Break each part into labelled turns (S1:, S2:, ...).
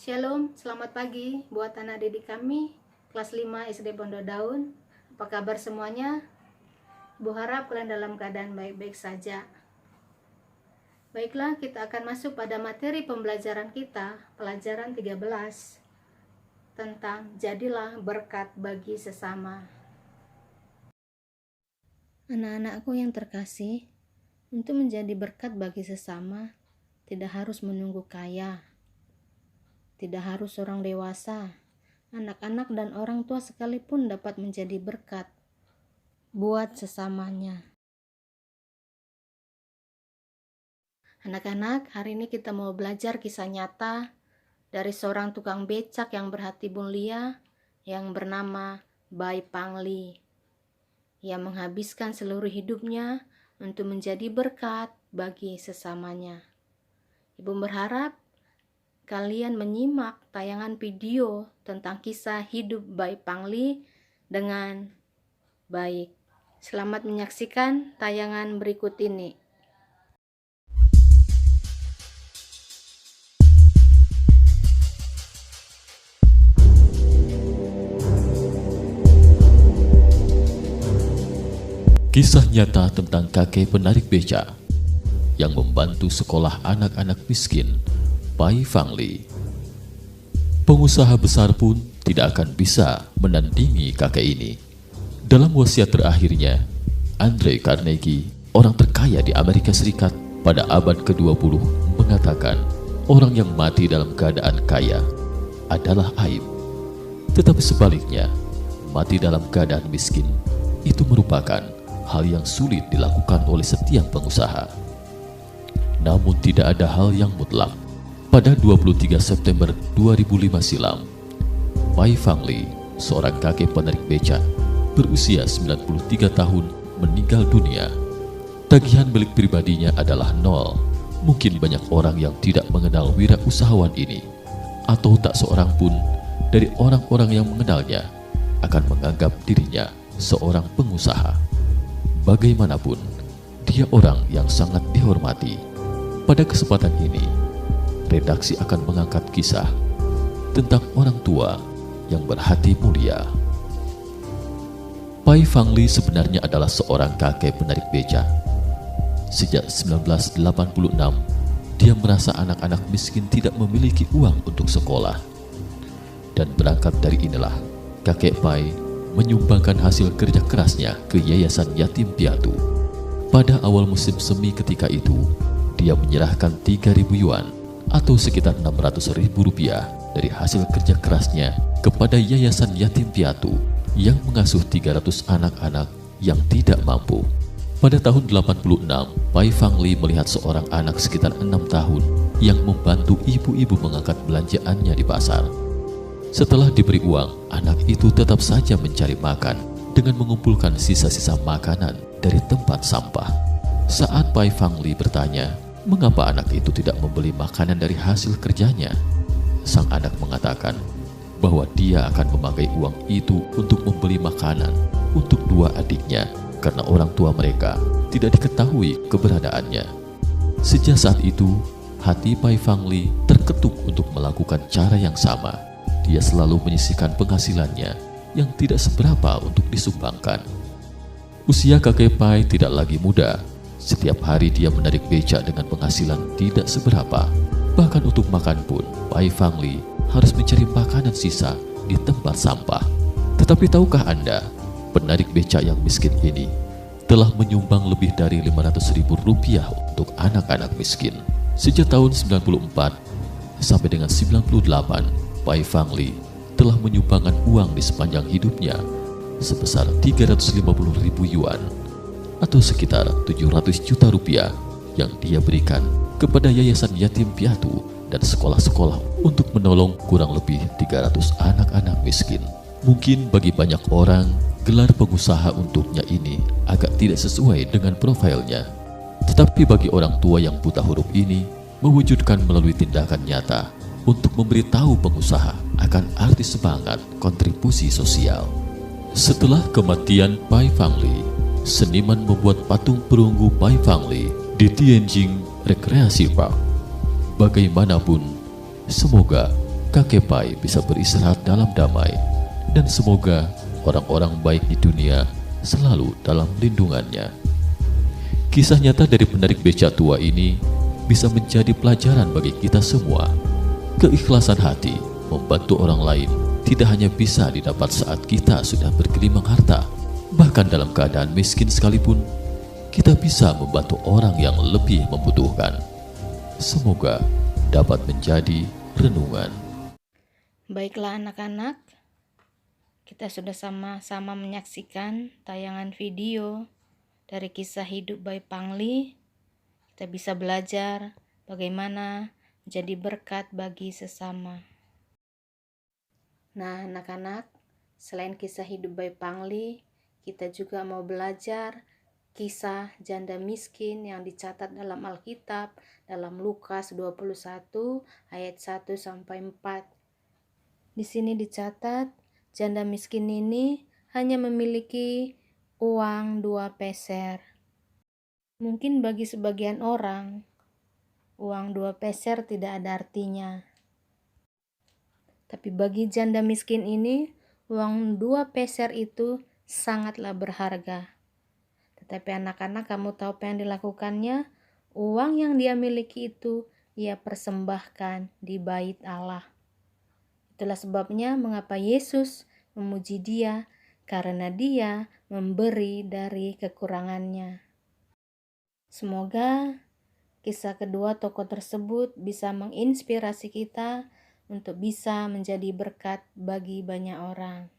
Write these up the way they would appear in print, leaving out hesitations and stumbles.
S1: Shalom, selamat pagi buat anak didik kami kelas 5 SD Pondok Daun. Apa kabar semuanya? Ibu harap kalian dalam keadaan baik-baik saja. Baiklah, kita akan masuk pada materi pembelajaran kita, pelajaran 13, tentang jadilah berkat bagi sesama. Anak-anakku yang terkasih, untuk menjadi berkat bagi sesama, tidak harus menunggu kaya. Tidak harus orang dewasa, anak-anak dan orang tua sekalipun dapat menjadi berkat buat sesamanya. Anak-anak, hari ini kita mau belajar kisah nyata dari seorang tukang becak yang berhati mulia yang bernama Bai Pangli. Ia menghabiskan seluruh hidupnya untuk menjadi berkat bagi sesamanya. Ibu berharap kalian menyimak tayangan video tentang kisah hidup Bai Pangli dengan baik. Selamat menyaksikan tayangan berikut ini.
S2: Kisah nyata tentang kakek penarik beca yang membantu sekolah anak-anak miskin, Bai Pangli. Pengusaha besar pun tidak akan bisa menandingi kakek ini. Dalam wasiat terakhirnya, Andrew Carnegie, orang terkaya di Amerika Serikat pada abad ke-20, mengatakan orang yang mati dalam keadaan kaya adalah aib. Tetapi sebaliknya, mati dalam keadaan miskin itu merupakan hal yang sulit dilakukan oleh setiap pengusaha. Namun tidak ada hal yang mutlak. Pada 23 September 2005 silam, Bai Pangli, seorang kakek penarik beca berusia 93 tahun, meninggal dunia. Tagihan milik pribadinya adalah nol. Mungkin banyak orang yang tidak mengenal wirausahawan ini, atau tak seorang pun dari orang-orang yang mengenalnya akan menganggap dirinya seorang pengusaha. Bagaimanapun, dia orang yang sangat dihormati. Pada kesempatan ini, redaksi akan mengangkat kisah tentang orang tua yang berhati mulia. Bai Pangli sebenarnya adalah seorang kakek penarik beca. Sejak 1986, dia merasa anak-anak miskin tidak memiliki uang untuk sekolah. Dan berangkat dari inilah, kakek Bai menyumbangkan hasil kerja kerasnya ke Yayasan Yatim Piatu. Pada awal musim semi ketika itu, dia menyerahkan 3.000 yuan atau sekitar 600.000 rupiah dari hasil kerja kerasnya kepada Yayasan Yatim Piatu yang mengasuh 300 anak-anak yang tidak mampu. Pada tahun 86, Bai Pangli melihat seorang anak sekitar 6 tahun yang membantu ibu-ibu mengangkat belanjaannya di pasar. Setelah diberi uang, anak itu tetap saja mencari makan dengan mengumpulkan sisa-sisa makanan dari tempat sampah. Saat Bai Pangli bertanya, mengapa anak itu tidak membeli makanan dari hasil kerjanya? Sang anak mengatakan bahwa dia akan memakai uang itu untuk membeli makanan untuk 2 adiknya karena orang tua mereka tidak diketahui keberadaannya. Sejak saat itu, hati Bai Pangli terketuk untuk melakukan cara yang sama. Dia selalu menyisihkan penghasilannya yang tidak seberapa untuk disumbangkan. Usia kakek Bai tidak lagi muda. Setiap hari dia menarik beca dengan penghasilan tidak seberapa. Bahkan untuk makan pun, Bai Pangli harus mencari makanan sisa di tempat sampah. Tetapi tahukah Anda, penarik beca yang miskin ini telah menyumbang lebih dari 500.000 rupiah untuk anak-anak miskin. Sejak tahun 94 sampai dengan 98, Bai Pangli telah menyumbangkan uang di sepanjang hidupnya sebesar 350.000 yuan atau sekitar 700 juta rupiah yang dia berikan kepada Yayasan Yatim Piatu dan sekolah-sekolah untuk menolong kurang lebih 300 anak-anak miskin. Mungkin bagi banyak orang, gelar pengusaha untuknya ini agak tidak sesuai dengan profilnya. Tetapi bagi orang tua yang buta huruf ini, mewujudkan melalui tindakan nyata untuk memberitahu pengusaha akan arti semangat kontribusi sosial. Setelah kematian Bai Pangli, seniman membuat patung perunggu Bai Pangli di Tianjin Recreation Park. Bagaimanapun, semoga kakek Pai bisa beristirahat dalam damai, dan semoga orang-orang baik di dunia selalu dalam lindungannya. Kisah nyata dari penarik beca tua ini bisa menjadi pelajaran bagi kita semua. Keikhlasan hati membantu orang lain tidak hanya bisa didapat saat kita sudah bergelimang harta, bahkan dalam keadaan miskin sekalipun, kita bisa membantu orang yang lebih membutuhkan. Semoga dapat menjadi renungan.
S1: Baiklah anak-anak, kita sudah sama-sama menyaksikan tayangan video dari kisah hidup Bayi Pangli. Kita bisa belajar bagaimana menjadi berkat bagi sesama. Nah anak-anak, selain kisah hidup Bayi Pangli, kita juga mau belajar kisah janda miskin yang dicatat dalam Alkitab dalam Lukas 21 ayat 1-4. Di sini dicatat, janda miskin ini hanya memiliki uang 2 peser. Mungkin bagi sebagian orang, uang 2 peser tidak ada artinya. Tapi bagi janda miskin ini, uang 2 peser itu sangatlah berharga. Tetapi anak-anak, kamu tahu apa yang dilakukannya? Uang yang dia miliki itu ia persembahkan di bait Allah. Itulah sebabnya mengapa Yesus memuji dia, karena dia memberi dari kekurangannya. Semoga kisah kedua tokoh tersebut bisa menginspirasi kita untuk bisa menjadi berkat bagi banyak orang.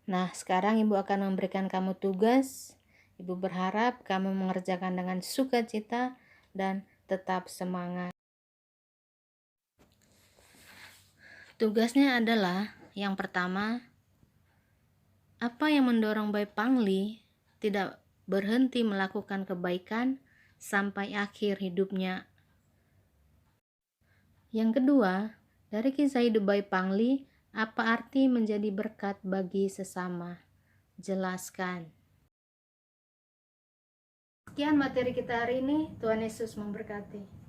S1: Nah, sekarang Ibu akan memberikan kamu tugas. Ibu berharap kamu mengerjakan dengan sukacita dan tetap semangat. Tugasnya adalah yang pertama, apa yang mendorong Bayi Pangli tidak berhenti melakukan kebaikan sampai akhir hidupnya. Yang kedua, dari kisah hidup Bayi Pangli, apa arti menjadi berkat bagi sesama? Jelaskan. Sekian materi kita hari ini. Tuhan Yesus memberkati.